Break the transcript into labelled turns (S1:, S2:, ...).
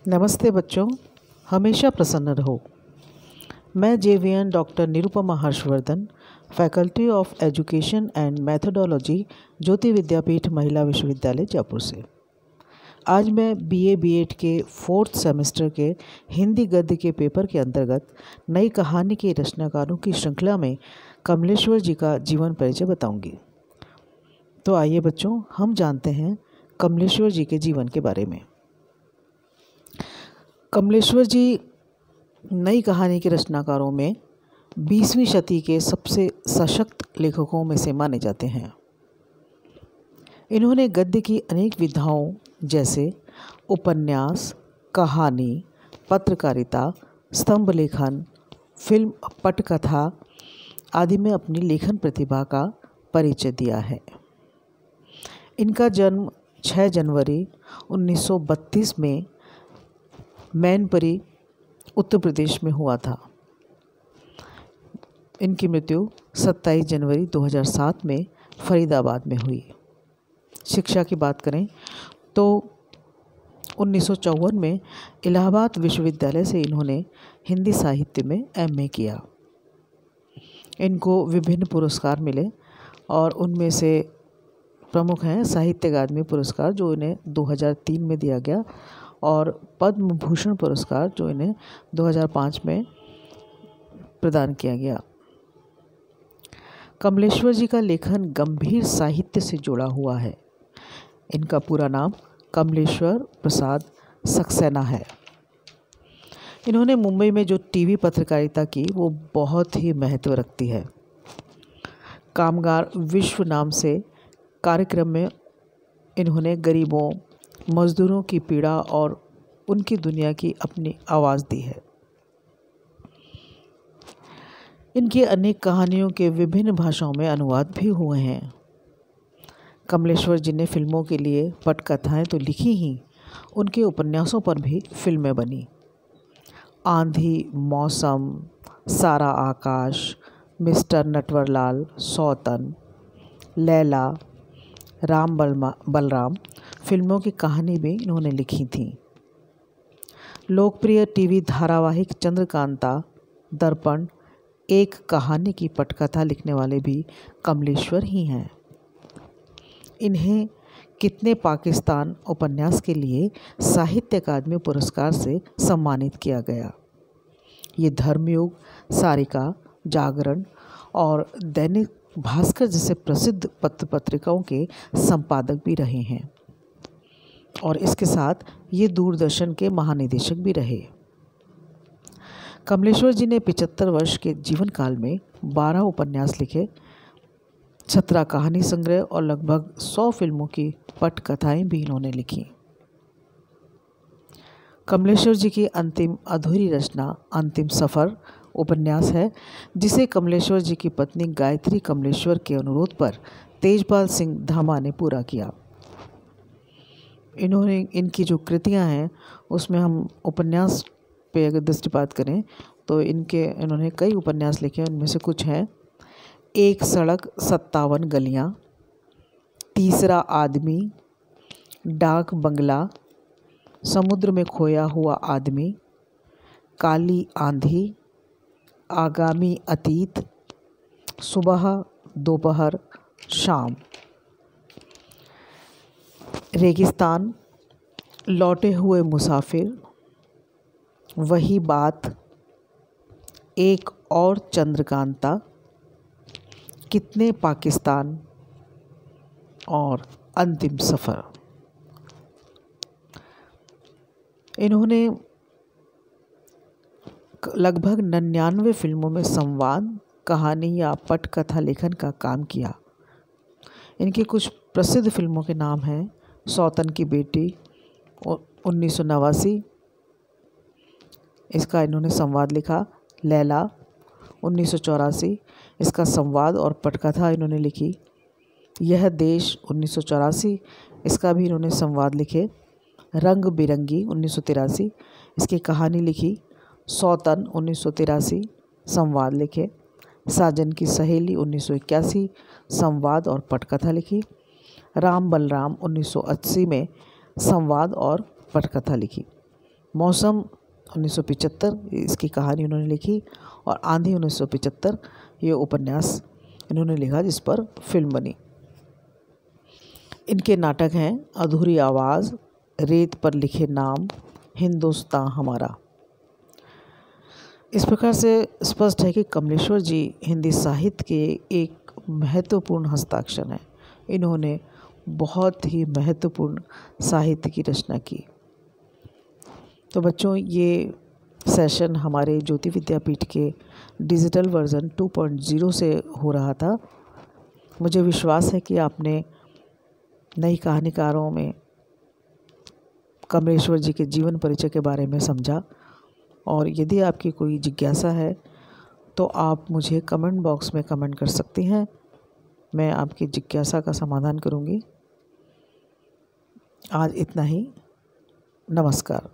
S1: नमस्ते बच्चों, हमेशा प्रसन्न रहो। मैं JVN doctor Nirupama Harshvardhan, faculty of education and methodology, Jyoti Vidyapeeth महिला विश्वविद्यालय जयपुर से। आज मैं बीए बीएड के 4th सेमेस्टर के हिंदी गद्य के पेपर के अंतर्गत नई कहानी के रचनाकारों की श्रृंखला में कमलेश्वर जी का जीवन परिचय बताऊंगी। तो आइए बच्चों, हम जानते हैं कमलेश्वर जी के जीवन के बारे में। कमलेश्वर जी नई कहानी के रचनाकारों में 20वीं शती के सबसे सशक्त लेखकों में से माने जाते हैं। इन्होंने गद्य की अनेक विधाओं जैसे उपन्यास, कहानी, पत्रकारिता, स्तंभ लेखन, फिल्म, पटकथा आदि में अपनी लेखन प्रतिभा का परिचय दिया है। इनका जन्म 6 जनवरी 1932 में मैनपुरी, उत्तर प्रदेश में हुआ था। इनकी मृत्यु 27 जनवरी 2007 में फरीदाबाद में हुई। शिक्षा की बात करें तो 1954 में इलाहाबाद विश्वविद्यालय से इन्होंने हिंदी साहित्य में एमए किया। इनको विभिन्न पुरस्कार मिले और उनमें से प्रमुख हैं साहित्य अकादमी पुरस्कार, जो इन्हें 2003 में दिया गया, और पद्म भूषण पुरस्कार, जो इन्हें 2005 में प्रदान किया गया। कमलेश्वर जी का लेखन गंभीर साहित्य से जुड़ा हुआ है। इनका पूरा नाम कमलेश्वर प्रसाद सक्सेना है। इन्होंने मुंबई में जो टीवी पत्रकारिता की वो बहुत ही महत्व रखती है। कामगार विश्व नाम से कार्यक्रम में इन्होंने गरीबों, मजदूरों की पीड़ा और उनकी दुनिया की अपनी आवाज़ दी है। इनकी अनेक कहानियों के विभिन्न भाषाओं में अनुवाद भी हुए हैं। कमलेश्वर जी ने फिल्मों के लिए पटकथाएं तो लिखी ही, उनके उपन्यासों पर भी फिल्में बनी। आंधी, मौसम, सारा आकाश, मिस्टर नटवरलाल, सौतन, लैला, राम बलराम फिल्मों की कहानी भी इन्होंने लिखी थी। लोकप्रिय टीवी धारावाहिक चंद्रकांता, दर्पण, एक कहानी की पटकथा लिखने वाले भी कमलेश्वर ही हैं। इन्हें कितने पाकिस्तान उपन्यास के लिए साहित्य अकादमी पुरस्कार से सम्मानित किया गया। ये धर्मयुग, सारिका, जागरण और दैनिक भास्कर जैसे प्रसिद्ध पत्र पत्रिकाओं के संपादक भी रहे हैं, और इसके साथ ये दूरदर्शन के महानिदेशक भी रहे। कमलेश्वर जी ने 75 वर्ष के जीवन काल में 12 उपन्यास लिखे, 17 कहानी संग्रह और लगभग 100 फिल्मों की पटकथाएं भी इन्होंने लिखी। कमलेश्वर जी की अंतिम अधूरी रचना अंतिम सफ़र उपन्यास है, जिसे कमलेश्वर जी की पत्नी गायत्री कमलेश्वर के अनुरोध पर तेजपाल सिंह धामा ने पूरा किया। इनकी जो कृतियां हैं उसमें हम उपन्यास पे अगर दृष्टिपात करें तो इन्होंने कई उपन्यास लिखे। उनमें से कुछ हैं: एक सड़क 57 गलियां, तीसरा आदमी, डाक बंगला, समुद्र में खोया हुआ आदमी, काली आंधी, आगामी अतीत, सुबह, दोपहर, शाम, रेगिस्तान, लौटे हुए मुसाफिर, वही बात, एक और चंद्रकांता, कितने पाकिस्तान और अंतिम सफ़र। इन्होंने लगभग 99 फिल्मों में संवाद, कहानी या पटकथा लेखन का काम किया। इनकी कुछ प्रसिद्ध फिल्मों के नाम हैं: सौतन की बेटी 1989, इसका इन्होंने संवाद लिखा। लैला 1984, इसका संवाद और पटकथा इन्होंने लिखी। यह देश 1984, इसका भी इन्होंने संवाद लिखे। रंग बिरंगी 1983, इसकी कहानी लिखी। सौतन 1983, संवाद लिखे। साजन की सहेली 1981, संवाद और पटकथा लिखी। राम बलराम 1980 में संवाद और पटकथा लिखी। मौसम 1975 इसकी कहानी उन्होंने लिखी, और आंधी 1975 ये उपन्यास इन्होंने लिखा जिस पर फिल्म बनी। इनके नाटक हैं अधूरी आवाज़, रेत पर लिखे नाम, हिंदुस्तान हमारा। इस प्रकार से स्पष्ट है कि कमलेश्वर जी हिंदी साहित्य के एक महत्वपूर्ण हस्ताक्षर हैं। इन्होंने बहुत ही महत्वपूर्ण साहित्य की रचना की। तो बच्चों, ये सेशन हमारे ज्योति विद्यापीठ के डिजिटल वर्ज़न 2.0 से हो रहा था। मुझे विश्वास है कि आपने नई कहानीकारों में कमलेश्वर जी के जीवन परिचय के बारे में समझा, और यदि आपकी कोई जिज्ञासा है तो आप मुझे कमेंट बॉक्स में कमेंट कर सकती हैं। मैं आपकी जिज्ञासा का समाधान करूंगी। आज इतना ही। नमस्कार।